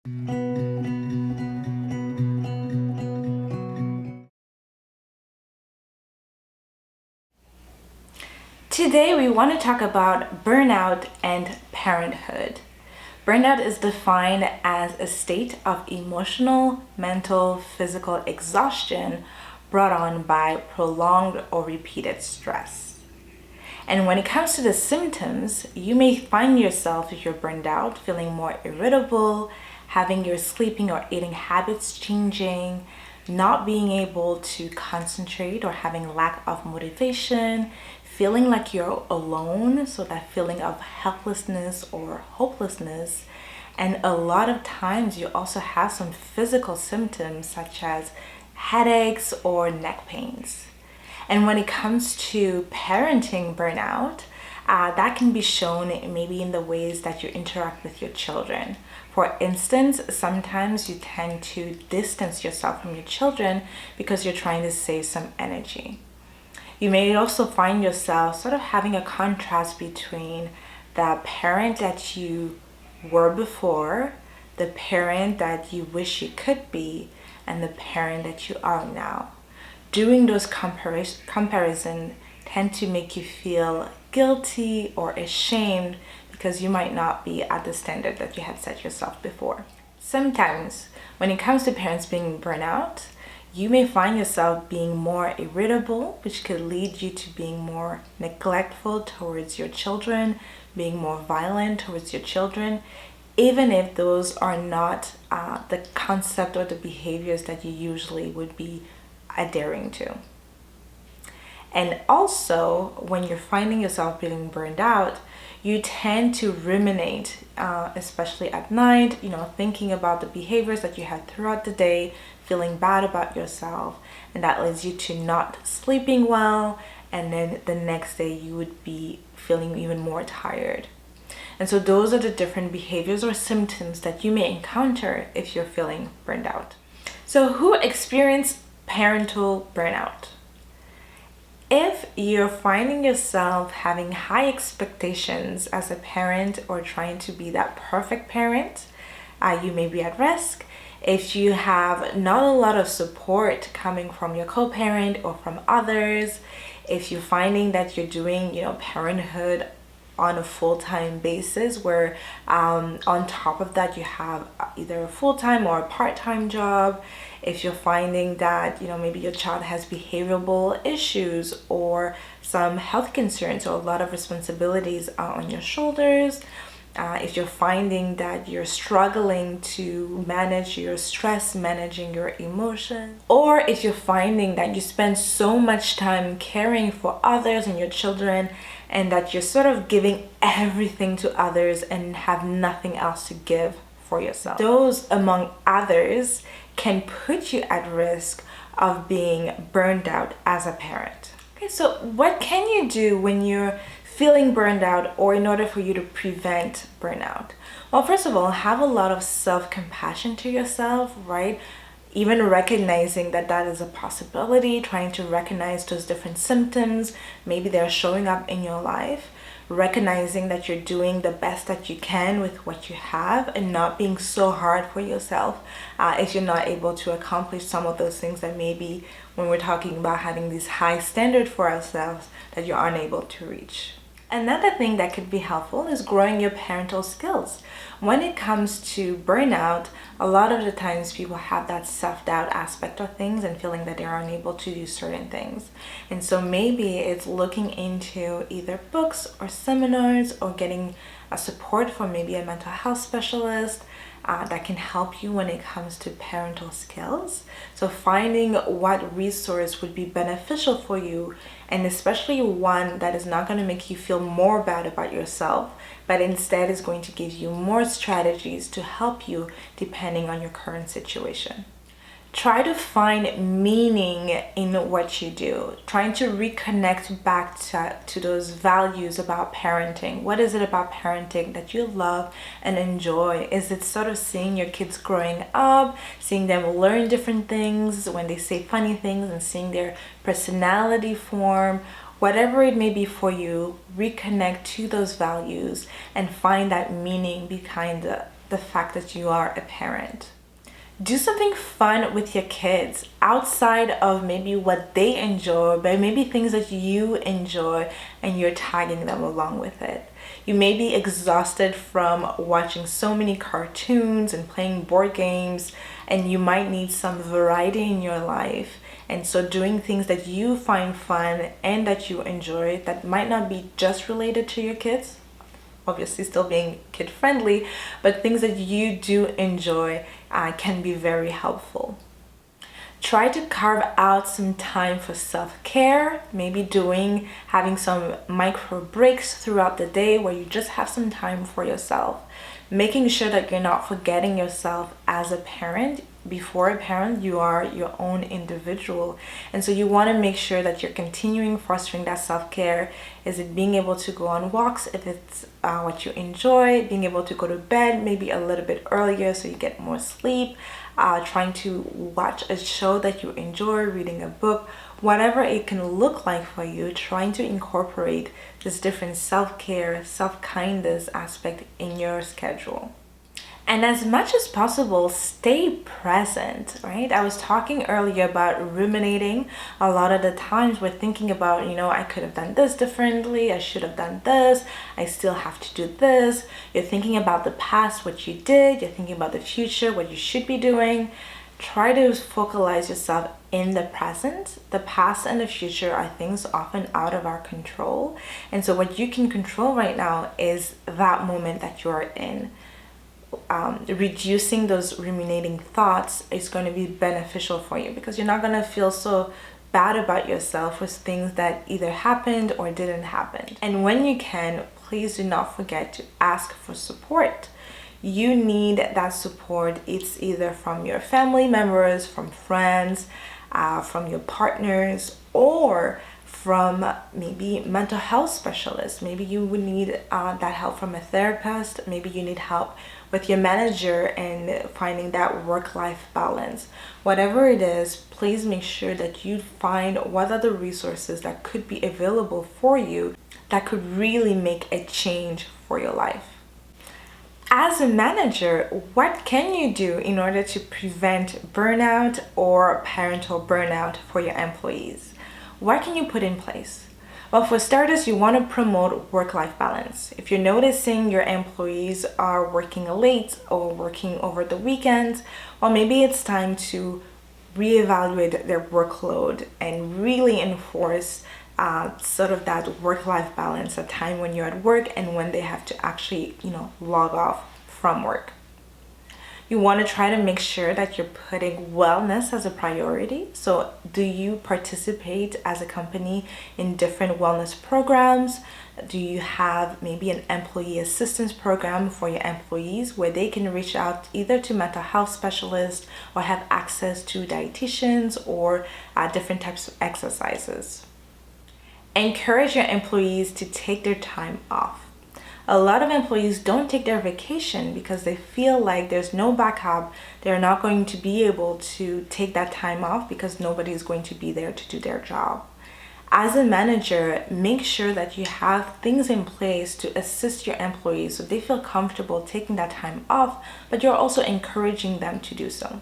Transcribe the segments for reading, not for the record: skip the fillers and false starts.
Today we want to talk about burnout and parenthood. Burnout is defined as a state of emotional, mental, physical exhaustion brought on by prolonged or repeated stress. And when it comes to the symptoms, you may find yourself, if you're burned out, feeling more irritable, having your sleeping or eating habits changing, not being able to concentrate or having lack of motivation, feeling like you're alone, so that feeling of helplessness or hopelessness. And a lot of times you also have some physical symptoms such as headaches or neck pains. And when it comes to parenting burnout, that can be shown maybe in the ways that you interact with your children. For instance, sometimes you tend to distance yourself from your children because you're trying to save some energy. You may also find yourself sort of having a contrast between the parent that you were before, the parent that you wish you could be, and the parent that you are now. Doing those comparisons tend to make you feel guilty or ashamed because you might not be at the standard that you had set yourself before. Sometimes, when it comes to parents being burnout, you may find yourself being more irritable, which could lead you to being more neglectful towards your children, being more violent towards your children, even if those are not the concept or the behaviors that you usually would be adhering to. And also, when you're finding yourself being burned out, you tend to ruminate, especially at night, thinking about the behaviors that you had throughout the day, feeling bad about yourself, and that leads you to not sleeping well, and then the next day you would be feeling even more tired. And so those are the different behaviors or symptoms that you may encounter if you're feeling burned out. So who experience parental burnout? If you're finding yourself having high expectations as a parent or trying to be that perfect parent, you may be at risk. If you have not a lot of support coming from your co-parent or from others, if you're finding that you're doing, parenthood on a full-time basis where on top of that you have either a full-time or a part-time job, if you're finding that maybe your child has behavioral issues or some health concerns or a lot of responsibilities are on your shoulders, if you're finding that you're struggling to manage your stress, managing your emotions, or if you're finding that you spend so much time caring for others and your children and that you're sort of giving everything to others and have nothing else to give for yourself. Those, among others, can put you at risk of being burned out as a parent. Okay, so what can you do when you're feeling burned out, or in order for you to prevent burnout? Well, first of all, have a lot of self-compassion to yourself, right? Even recognizing that that is a possibility, trying to recognize those different symptoms, maybe they're showing up in your life, recognizing that you're doing the best that you can with what you have and not being so hard for yourself if you're not able to accomplish some of those things that maybe when we're talking about having these high standards for ourselves that you're unable to reach. Another thing that could be helpful is growing your parental skills. When it comes to burnout, a lot of the times people have that self-doubt aspect of things and feeling that they're unable to do certain things. And so maybe it's looking into either books or seminars or getting a support from maybe a mental health specialist that can help you when it comes to parental skills. So finding what resource would be beneficial for you, and especially one that is not going to make you feel more bad about yourself, but instead is going to give you more strategies to help you depending on your current situation. Try to find meaning in what you do, trying to reconnect back to those values about parenting. What is it about parenting that you love and enjoy? Is it sort of seeing your kids growing up, seeing them learn different things when they say funny things and seeing their personality form? Whatever it may be for you, reconnect to those values and find that meaning behind the fact that you are a parent. Do something fun with your kids outside of maybe what they enjoy, but maybe things that you enjoy and you're tagging them along with it. You may be exhausted from watching so many cartoons and playing board games, and you might need some variety in your life. And so doing things that you find fun and that you enjoy that might not be just related to your kids, obviously still being kid friendly, but things that you do enjoy can be very helpful. Try to carve out some time for self-care, maybe having some micro breaks throughout the day where you just have some time for yourself. Making sure that you're not forgetting yourself as a parent. Before a parent, you are your own individual. And so you want to make sure that you're continuing fostering that self-care. Is it being able to go on walks if it's what you enjoy, being able to go to bed maybe a little bit earlier so you get more sleep, trying to watch a show that you enjoy, reading a book, whatever it can look like for you, trying to incorporate this different self-care, self-kindness aspect in your schedule. And as much as possible, stay present, right? I was talking earlier about ruminating. A lot of the times we're thinking about, I could have done this differently. I should have done this. I still have to do this. You're thinking about the past, what you did. You're thinking about the future, what you should be doing. Try to focalize yourself in the present. The past and the future are things often out of our control. And so what you can control right now is that moment that you're in. Reducing those ruminating thoughts is going to be beneficial for you because you're not going to feel so bad about yourself with things that either happened or didn't happen. And when you can, please do not forget to ask for support. You need that support. It's either from your family members, from friends, from your partners, or from maybe mental health specialists. Maybe you would need that help from a therapist. Maybe you need help with your manager and finding that work-life balance. Whatever it is, please make sure that you find what are the resources that could be available for you that could really make a change for your life. As a manager, what can you do in order to prevent burnout or parental burnout for your employees? What can you put in place? Well, for starters, you want to promote work-life balance. If you're noticing your employees are working late or working over the weekends, well, maybe it's time to reevaluate their workload and really enforce sort of that work-life balance, a time when you're at work and when they have to actually, log off from work. You want to try to make sure that you're putting wellness as a priority. So do you participate as a company in different wellness programs? Do you have maybe an employee assistance program for your employees where they can reach out either to mental health specialists or have access to dietitians or different types of exercises? Encourage your employees to take their time off. A lot of employees don't take their vacation because they feel like there's no backup. They're not going to be able to take that time off because nobody is going to be there to do their job. As a manager, make sure that you have things in place to assist your employees so they feel comfortable taking that time off, but you're also encouraging them to do so.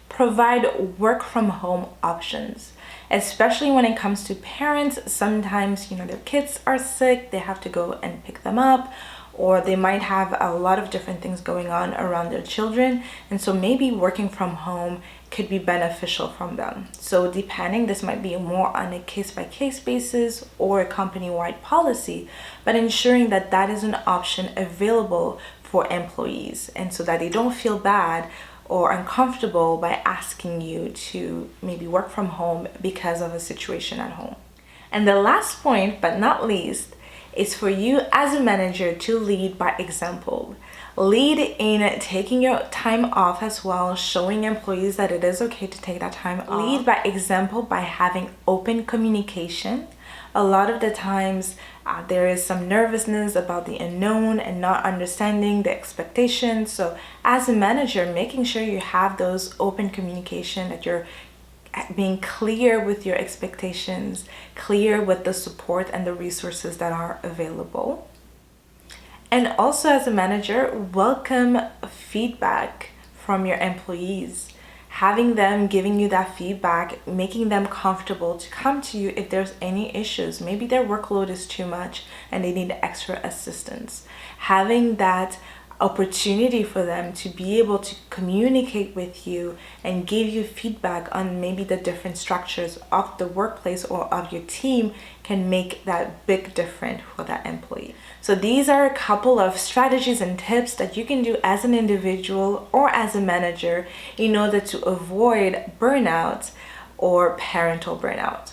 Provide work from home options. Especially when it comes to parents, sometimes their kids are sick, they have to go and pick them up, or they might have a lot of different things going on around their children, and so maybe working from home could be beneficial from them. So depending, this might be more on a case-by-case basis or a company-wide policy, but ensuring that that is an option available for employees, and so that they don't feel bad or uncomfortable by asking you to maybe work from home because of a situation at home. And the last point, but not least, is for you as a manager to lead by example. Lead in taking your time off as well, showing employees that it is okay to take that time off. Lead by example by having open communication. A lot of the times there is some nervousness about the unknown and not understanding the expectations. So as a manager, making sure you have those open communication, that you're being clear with your expectations, clear with the support and the resources that are available. And also, as a manager, welcome feedback from your employees. Having them giving you that feedback, making them comfortable to come to you if there's any issues. Maybe their workload is too much and they need extra assistance. Having that opportunity for them to be able to communicate with you and give you feedback on maybe the different structures of the workplace or of your team can make that big difference for that employee. So these are a couple of strategies and tips that you can do as an individual or as a manager in order to avoid burnout or parental burnout.